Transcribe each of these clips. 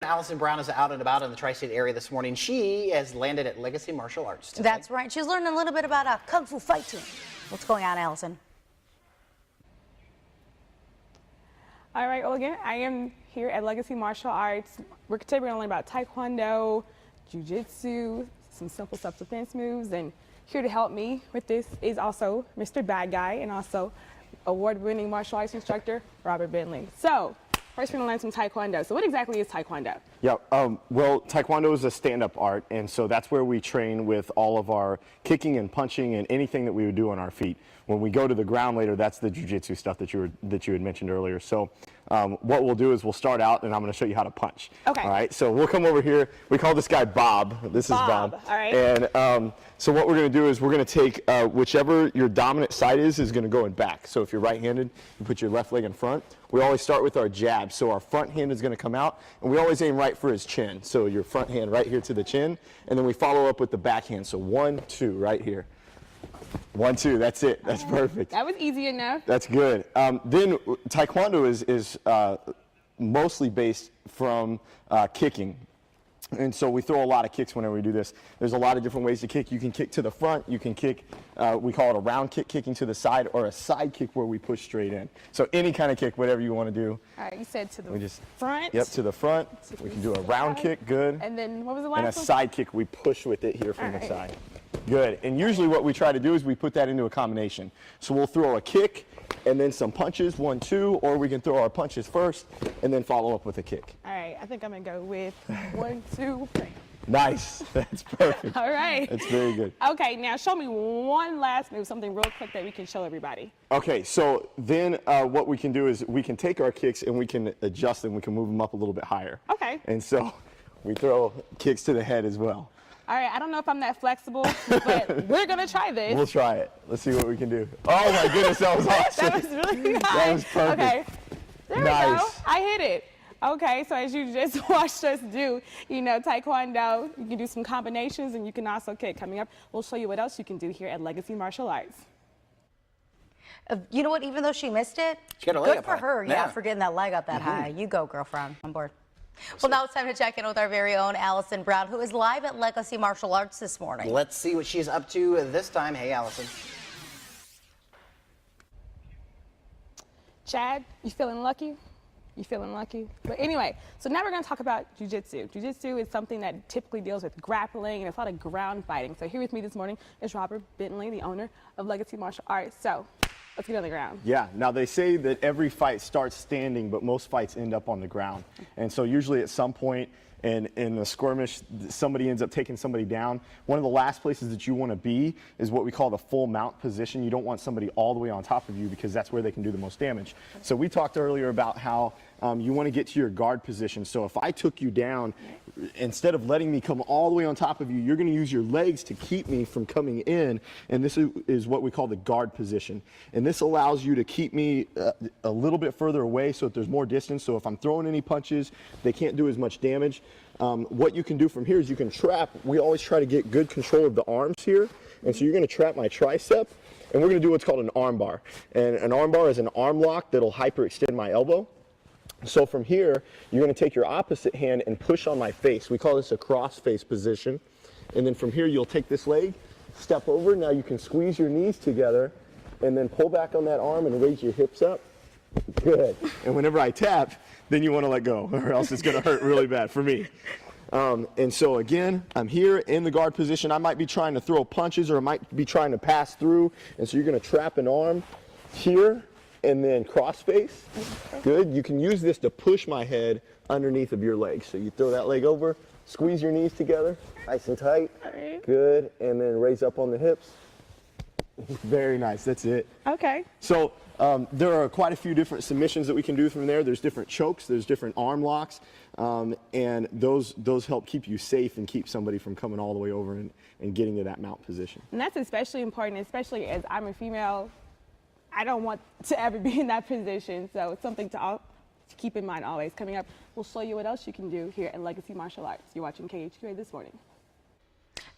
Allison Brown is out and about in the tri-state area this morning. She has landed at Legacy Martial Arts today. That's right. She's learning a little bit about Kung Fu fighting. What's going on, Allison? All right, well, again, I am here at Legacy Martial Arts. Today we're going to learn about Taekwondo, Jiu-Jitsu, some simple self-defense moves, and here to help me with this is also Mr. Bad Guy and also award-winning martial arts instructor, Robert Bentley. So, first we're going to learn some Taekwondo. So what exactly is Taekwondo? Yeah, well, Taekwondo is a stand-up art, and so that's where we train with all of our kicking and punching and anything that we would do on our feet. When we go to the ground later, that's the Jiu-Jitsu stuff that you had mentioned earlier. So what we'll do is we'll start out, and I'm going to show you how to punch. Okay. All right, so we'll come over here. We call this guy Bob. This is Bob. All right. And so what we're going to do is we're going to take whichever your dominant side is going to go in back. So if you're right-handed, you put your left leg in front. We always start with our jab. So our front hand is going to come out, and we always aim right for his chin. So your front hand right here to the chin, and then we follow up with the backhand. So 1, 2, right here. 1, 2, that's it. That's perfect. That was easy enough. That's good. Then Taekwondo is mostly based from kicking. And so we throw a lot of kicks whenever we do this. There's a lot of different ways to kick. You can kick to the front. You can kick, we call it a round kick, kicking to the side, or a side kick where we push straight in. So any kind of kick, whatever you want to do. All right, you said to the front. Yep, to the front. We can do a round kick, good. And then what was the last one? And a side kick, we push with it here from the side. Good. And usually what we try to do is we put that into a combination. So we'll throw a kick and then some punches, 1, 2, or we can throw our punches first and then follow up with a kick. All right, I think I'm going to go with 1, 2, 3. Nice. That's perfect. All right. That's very good. Okay, now show me one last move, something real quick that we can show everybody. Okay, so then what we can do is we can take our kicks and we can adjust them. We can move them up a little bit higher. Okay. And so we throw kicks to the head as well. All right, I don't know if I'm that flexible, but we're going to try this. We'll try it. Let's see what we can do. Oh, my goodness, that was awesome. That was really high. That was perfect. Okay, there we go. I hit it. Okay, so as you just watched us do, you know, Taekwondo, you can do some combinations and you can also kick. Coming up, we'll show you what else you can do here at Legacy Martial Arts. You know what? Even though she missed it, she got her leg good up for high. her, yeah, for getting that leg up that high. You go, girlfriend. On board. Well, now it's time to check in with our very own Allison Brown, who is live at Legacy Martial Arts this morning. Let's see what she's up to this time. Hey, Allison. Chad, you feeling lucky? You feeling lucky? But anyway, so now we're going to talk about Jiu-Jitsu. Jiu-Jitsu is something that typically deals with grappling and it's a lot of ground fighting. So here with me this morning is Robert Bentley, the owner of Legacy Martial Arts. So let's get on the ground. Yeah, now they say that every fight starts standing, but most fights end up on the ground. And so usually at some point in the skirmish, somebody ends up taking somebody down. One of the last places that you want to be is what we call the full mount position. You don't want somebody all the way on top of you because that's where they can do the most damage. So we talked earlier about how you want to get to your guard position. So if I took you down, instead of letting me come all the way on top of you, you're going to use your legs to keep me from coming in. And this is what we call the guard position. And this allows you to keep me a little bit further away so that there's more distance. So if I'm throwing any punches, they can't do as much damage. What you can do from here is you can trap. We always try to get good control of the arms here. And so you're going to trap my tricep. And we're going to do what's called an arm bar. And an arm bar is an arm lock that'll hyperextend my elbow. So from here, you're going to take your opposite hand and push on my face. We call this a cross face position. And then from here, you'll take this leg, step over. Now you can squeeze your knees together and then pull back on that arm and raise your hips up. Good. And whenever I tap, then you want to let go or else it's going to hurt really bad for me. And so again, I'm here in the guard position. I might be trying to throw punches or I might be trying to pass through. And so you're going to trap an arm here. And then cross face. Good. You can use this to push my head underneath of your leg. So you throw that leg over, squeeze your knees together, nice and tight. Good. And then raise up on the hips. Very nice. That's it. Okay. So there are quite a few different submissions that we can do from there. There's different chokes. There's different arm locks. And those help keep you safe and keep somebody from coming all the way over and getting to that mount position. And that's especially important, especially as I'm a female. I don't want to ever be in that position, so it's something to keep in mind always. Coming up, we'll show you what else you can do here at Legacy Martial Arts. You're watching KHQA this morning.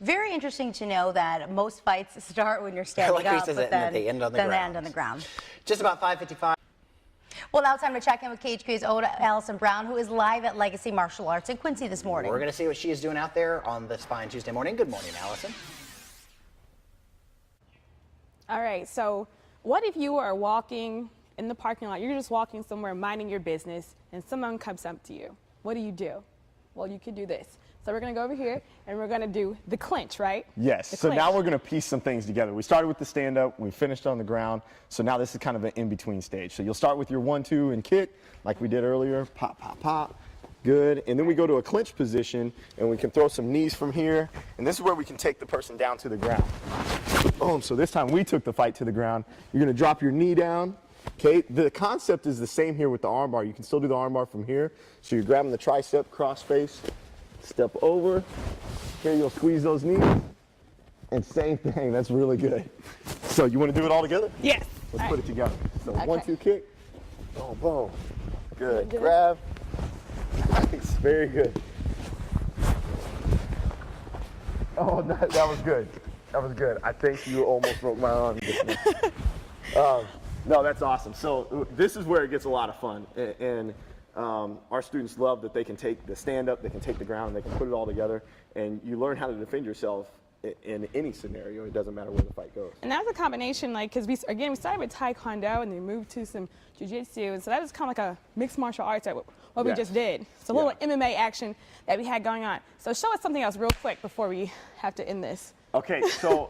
Very interesting to know that most fights start when you're standing up, but then they end on the then ground. they end on the ground. Just about 5:55. Well, now it's time to check in with KHQA's own Allison Brown, who is live at Legacy Martial Arts in Quincy this morning. We're going to see what she is doing out there on this fine Tuesday morning. Good morning, Allison. All right, so what if you are walking in the parking lot, you're just walking somewhere minding your business, and someone comes up to you? What do? Well, you could do this. So we're going to go over here, and we're going to do the clinch, right? Yes. The So clinch. now we're going to piece some things together. We started with the stand-up. We finished on the ground. So now this is kind of an in-between stage. So you'll start with your 1-2 and kick, like we did earlier. Pop, pop, pop. Good. And then we go to a clinch position, and we can throw some knees from here. And this is where we can take the person down to the ground. Boom. So this time we took the fight to the ground. You're going to drop your knee down. Okay. The concept is the same here with the arm bar. You can still do the arm bar from here. So you're grabbing the tricep, cross face. Step over. Here you'll squeeze those knees. And same thing. That's really good. So you want to do it all together? Yes. Let's All put right. it together. So Okay. 1-2 kick. Boom, boom. Good. Good. Grab. Nice. Very good. Oh, that was good. That was good. I think you almost broke my arm. No, that's awesome. So this is where it gets a lot of fun. And our students love that they can take the stand-up, they can take the ground, and they can put it all together. And you learn how to defend yourself in any scenario. It doesn't matter where the fight goes. And that was a combination, like, because we started with Taekwondo and then moved to some Jiu-Jitsu. And so that was kind of like a mixed martial arts, like what we Yes. just did. So a little MMA action that we had going on. So show us something else real quick before we have to end this. Okay, so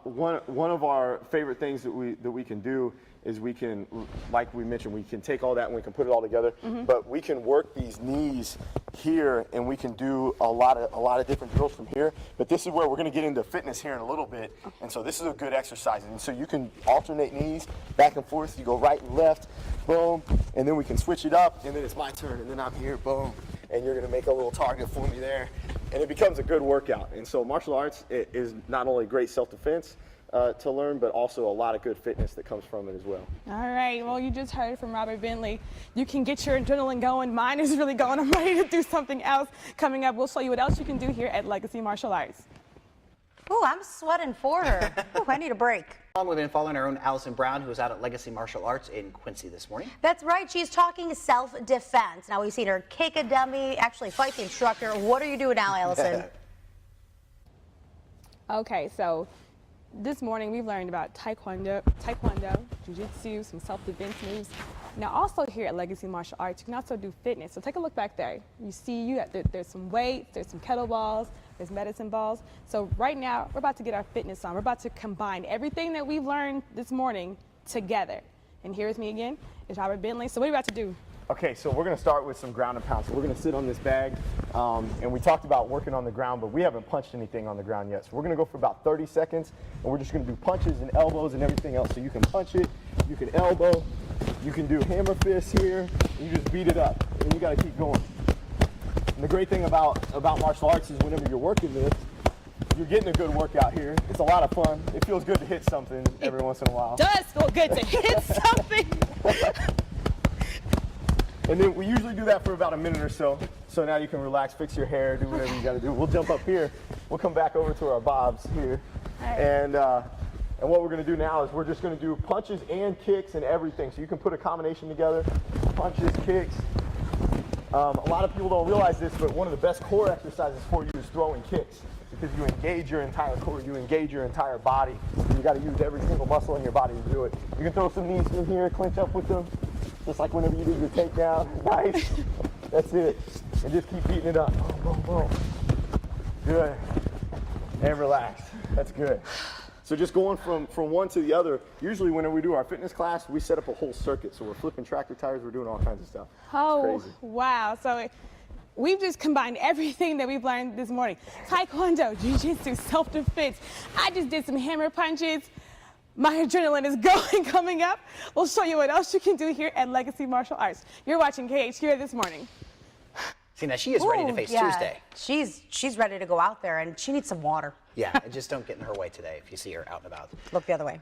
one of our favorite things that we can do is we can, like we mentioned, we can take all that and we can put it all together. But we can work these knees here, and we can do a lot of different drills from here. But this is where we're going to get into fitness here in a little bit, and so this is a good exercise. And so you can alternate knees back and forth. You go right and left, boom, and then we can switch it up, and then it's my turn, and then I'm here, boom, and you're going to make a little target for me there. And it becomes a good workout. And so martial arts is not only great self-defense to learn, but also a lot of good fitness that comes from it as well. All right, well, you just heard from Robert Bentley. You can get your adrenaline going. Mine is really going. I'm ready to do something else. Coming up, we'll show you what else you can do here at Legacy Martial Arts. Ooh, I'm sweating for her. Ooh, I need a break. We've been following our own Allison Brown, who is out at Legacy Martial Arts in Quincy this morning. That's right. She's talking self-defense. Now, we've seen her kick a dummy, actually fight the instructor. What are you doing now, Allison? Okay, so this morning we've learned about Taekwondo, Jiu-Jitsu, some self-defense moves. Now also here at Legacy Martial Arts, you can also do fitness. So take a look back there. You see there's some weights, there's some kettlebells, there's medicine balls. So right now we're about to get our fitness on. We're about to combine everything that we've learned this morning together. And here with me again is Robert Bentley. So what are you about to do? Okay, so we're going to start with some ground and pound. So we're going to sit on this bag, and we talked about working on the ground, but we haven't punched anything on the ground yet. So we're going to go for about 30 seconds, and we're just going to do punches and elbows and everything else. So you can punch it, you can elbow, you can do hammer fists here, and you just beat it up, and you got to keep going. And the great thing about martial arts is whenever you're working this, you're getting a good workout here. It's a lot of fun. It feels good to hit something every once in a while. Does feel good to hit something. And then we usually do that for about a minute or so. So now you can relax, fix your hair, do whatever you got to do. We'll jump up here. We'll come back over to our bobs here. Right. And what we're going to do now is we're just going to do punches and kicks and everything. So you can put a combination together, punches, kicks. A lot of people don't realize this, but one of the best core exercises for you is throwing kicks, because you engage your entire core, you engage your entire body. You got to use every single muscle in your body to do it. You can throw some knees in here, clinch up with them. Just like whenever you do your takedown. Nice. That's it. And just keep beating it up. Boom, boom, boom. Good. And relax. That's good. So just going from one to the other, usually whenever we do our fitness class, we set up a whole circuit. So we're flipping tractor tires, we're doing all kinds of stuff. Oh, It's crazy. wow. So we've just combined everything that we've learned this morning. Taekwondo, Jiu-Jitsu, self-defense. I just did some hammer punches. My adrenaline is coming up. We'll show you what else you can do here at Legacy Martial Arts. You're watching KHQA this morning. See, now she is ready to Ooh, face yeah. Tuesday. She's ready to go out there, and she needs some water. Yeah, just don't get in her way today if you see her out and about. Look the other way.